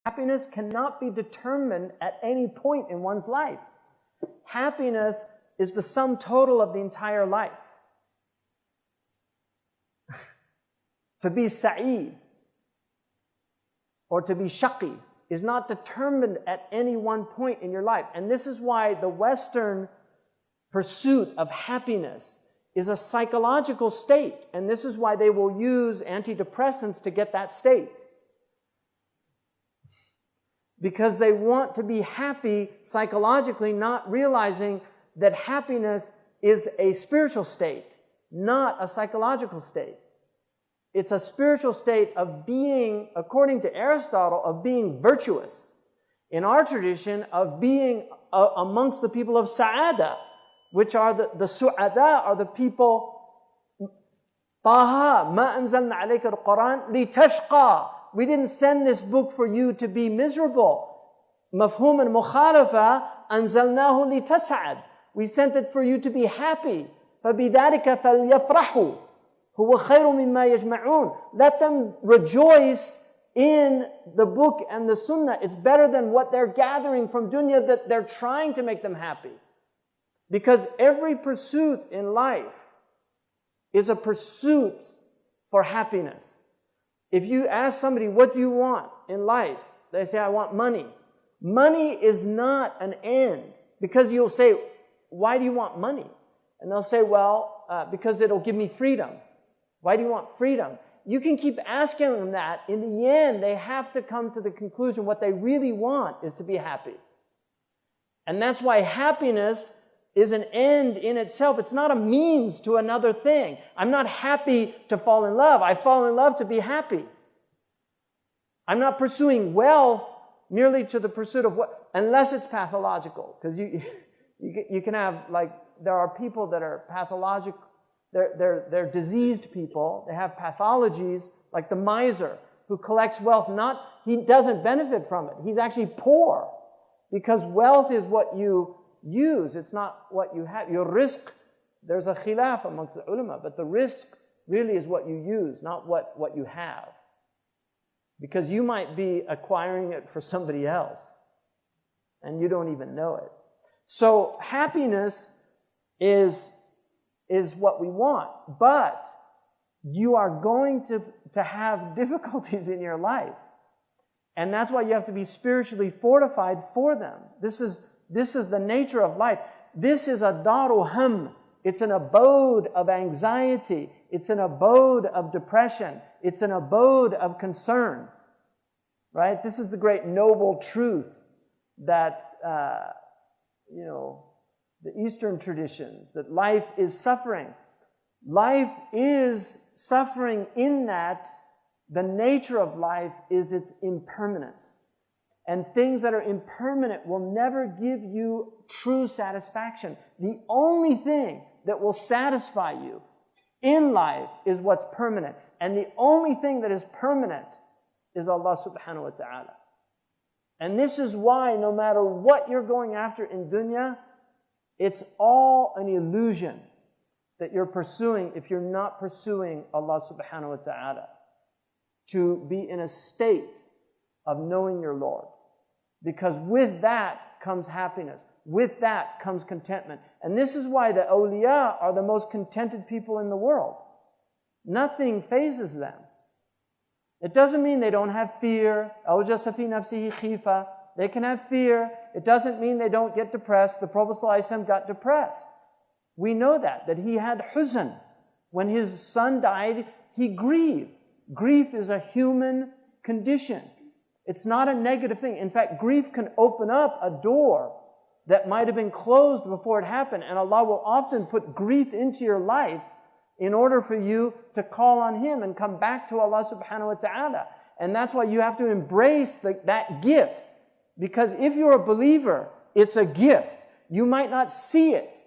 Happiness cannot be determined at any point in one's life. Happiness is the sum total of the entire life. To be sa'id or to be shaqi is not determined at any one point in your life. And this is why the Western pursuit of happiness is a psychological state. And this is why they will use antidepressants to get that state. Because they want to be happy psychologically, not realizing that happiness is a spiritual state, not a psychological state. It's a spiritual state of being, according to Aristotle, of being virtuous. In our tradition, of being amongst the people of Sa'ada, which are the Su'ada, are the people, Taha, ma anzalna alayka al-Quran li tashqa. We didn't send this book for you to be miserable. Mafhum and mukhalafa, anzalnahu li tas'ad. We sent it for you to be happy. فَبِذَلِكَ فَلْيَفْرَحُوا هُوَ خَيْرٌ مِمَّا يَجْمَعُونَ. Let them rejoice in the book and the sunnah. It's better than what they're gathering from dunya that they're trying to make them happy. Because every pursuit in life is a pursuit for happiness. If you ask somebody, what do you want in life? They say, I want money. Money is not an end. Because you'll say, why do you want money? And they'll say, well, because it'll give me freedom. Why do you want freedom? You can keep asking them that. In the end, they have to come to the conclusion what they really want is to be happy. And that's why happiness is an end in itself. It's not a means to another thing. I'm not happy to fall in love. I fall in love to be happy. I'm not pursuing wealth merely to the pursuit of what, unless it's pathological. Because you can have, like, there are people that are pathological, they're diseased people, they have pathologies, like the miser who collects wealth, he doesn't benefit from it. He's actually poor. Because wealth is what you use, it's not what you have. Your rizq, there's a khilaf amongst the ulama, but the rizq really is what you use, not what you have. Because you might be acquiring it for somebody else, and you don't even know it. So happiness is what we want, but you are going to have difficulties in your life. And that's why you have to be spiritually fortified for them. This is the nature of life. This is a daru ham. It's an abode of anxiety. It's an abode of depression. It's an abode of concern. Right? This is the great noble truth that, the Eastern traditions, that life is suffering. Life is suffering in that the nature of life is its impermanence. And things that are impermanent will never give you true satisfaction. The only thing that will satisfy you in life is what's permanent. And the only thing that is permanent is Allah subhanahu wa ta'ala. And this is why no matter what you're going after in dunya, it's all an illusion that you're pursuing if you're not pursuing Allah subhanahu wa ta'ala. To be in a state of knowing your Lord. Because with that comes happiness. With that comes contentment. And this is why the awliya are the most contented people in the world. Nothing phases them. It doesn't mean they don't have fear. أَوْجَسَ فِي نَفْسِهِ خِيفَةً. They can have fear. It doesn't mean they don't get depressed. The Prophet ﷺ got depressed. We know that he had huzn. When his son died, he grieved. Grief is a human condition. It's not a negative thing. In fact, grief can open up a door that might have been closed before it happened. And Allah will often put grief into your life in order for you to call on Him and come back to Allah subhanahu wa ta'ala. And that's why you have to embrace that gift. Because if you're a believer, it's a gift. You might not see it,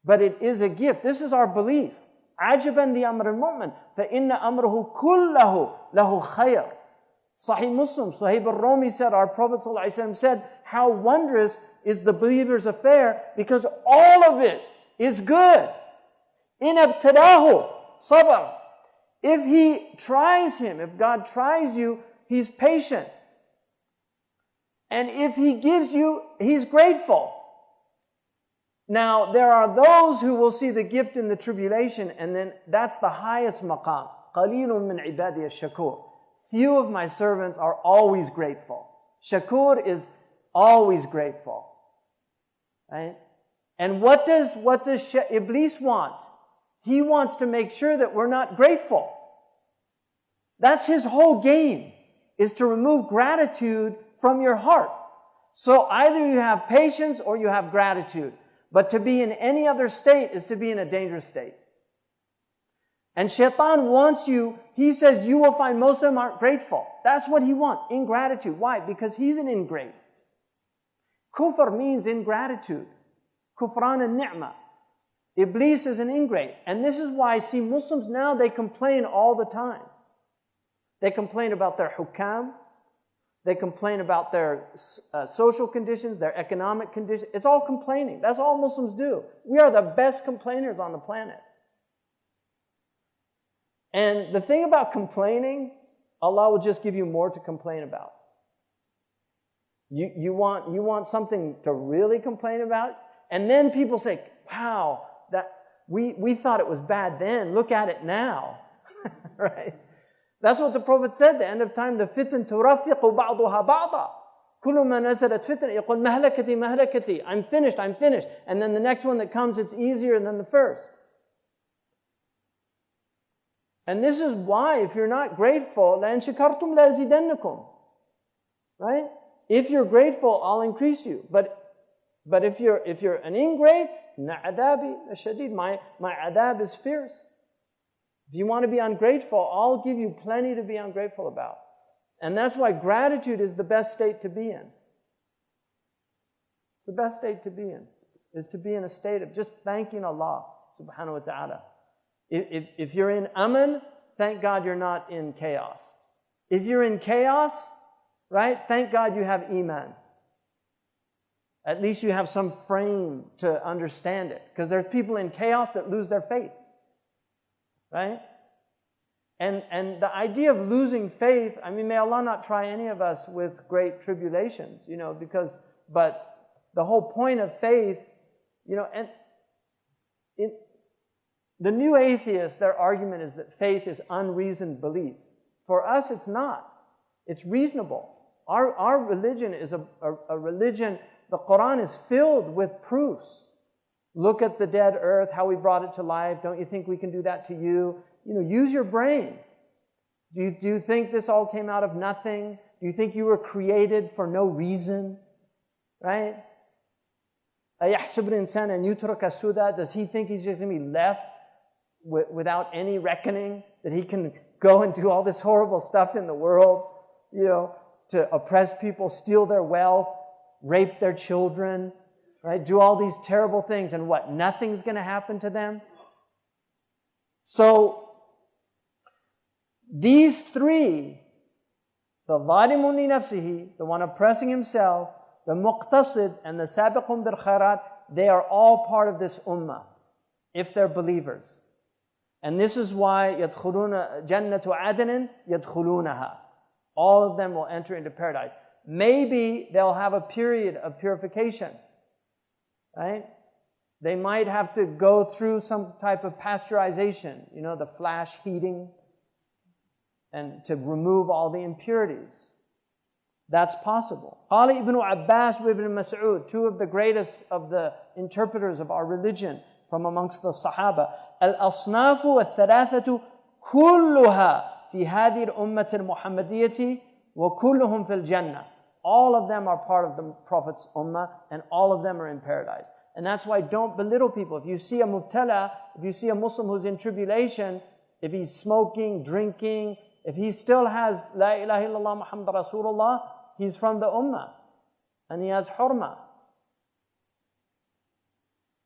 but it is a gift. This is our belief. عَجَبًا لِأَمْرِ الْمُؤْمِنِ فَإِنَّ أَمْرَهُ كُلَّهُ لَهُ خَيْرٌ. Sahih Muslim, Suhaib al-Rumi said, our Prophet ﷺ said, how wondrous is the believer's affair because all of it is good. إِنْ ابْتَدَاهُ صَبَرٌ. If He tries him, if God tries you, He's patient. And if He gives you, He's grateful. Now, there are those who will see the gift in the tribulation, and then that's the highest maqam. قَلِيلٌ مِّنْ عِبَادِيَ الشَّكُورِ. Few of my servants are always grateful. Shakur is always grateful. Right? And what does Iblis want? He wants to make sure that we're not grateful. That's his whole game, is to remove gratitude from your heart. So either you have patience or you have gratitude. But to be in any other state is to be in a dangerous state. And shaitan wants you, he says you will find most of them aren't grateful. That's what he wants, ingratitude. Why? Because he's an ingrate. Kufr means ingratitude. Kufran al-ni'mah. Iblis is an ingrate. And this is why I see Muslims now, they complain all the time. They complain about their hukam. They complain about their social conditions, their economic conditions. It's all complaining. That's all Muslims do. We are the best complainers on the planet. And the thing about complaining, Allah will just give you more to complain about. You want something to really complain about? And then people say, wow, that we thought it was bad then. Look at it now. Right? That's what the Prophet said, the end of time, the fitan turafiqu ba'duha ba'da. Kullu ma nazalat fitan, yaqul mahlakati, mahlakati. I'm finished. And then the next one that comes, it's easier than the first. And this is why, if you're not grateful, لَإِن شَكَرْتُمْ لَأَزِيدَنَّكُمْ. Right? If you're grateful, I'll increase you. But if you're an ingrate, نَعَذَابِ لَشَدِيد. My adab is fierce. If you want to be ungrateful, I'll give you plenty to be ungrateful about. And that's why gratitude is the best state to be in. The best state to be in is to be in a state of just thanking Allah subhanahu wa ta'ala. If you're in aman, thank God you're not in chaos. If you're in chaos, right, thank God you have iman. At least you have some frame to understand it. Because there's people in chaos that lose their faith. Right? And the idea of losing faith, I mean, may Allah not try any of us with great tribulations, but the whole point of faith, and the new atheists, their argument is that faith is unreasoned belief. For us, it's not. It's reasonable. Our religion is a religion, the Quran is filled with proofs. Look at the dead earth, how we brought it to life. Don't you think we can do that to you? Use your brain. Do you think this all came out of nothing? Do you think you were created for no reason? Right? أَيَحْسَبُ الْإِنسَانَ أَنْ يُتْرَكَ سُدًى. Does he think he's just going to be left without any reckoning? That he can go and do all this horrible stuff in the world, to oppress people, steal their wealth, rape their children, right? Do all these terrible things, and what? Nothing's going to happen to them? So, these three, the ظَالِمٌ لِنَفْسِهِ, the one oppressing himself, the muqtasid, and the sabiqun bil khairat, they are all part of this ummah, if they're believers. And this is why يَدْخُلُونَ جَنَّةُ عَدْنٍ يَدْخُلُونَهَا. All of them will enter into paradise. Maybe they'll have a period of purification. Right? They might have to go through some type of pasteurization, the flash heating, and to remove all the impurities. That's possible. Qala ibn Abbas wa ibn Mas'ud, two of the greatest of the interpreters of our religion from amongst the Sahaba. Al-asnafu al-thalathatu kulluha fi hadhihi al-ummah al-Muhammadiyyati wa kulluhum fil jannah. All of them are part of the Prophet's ummah, and all of them are in paradise. And that's why don't belittle people. If you see a mubtala, if you see a Muslim who's in tribulation, if he's smoking, drinking, if he still has La ilaha illallah Muhammad Rasulullah, he's from the ummah. And he has hurma.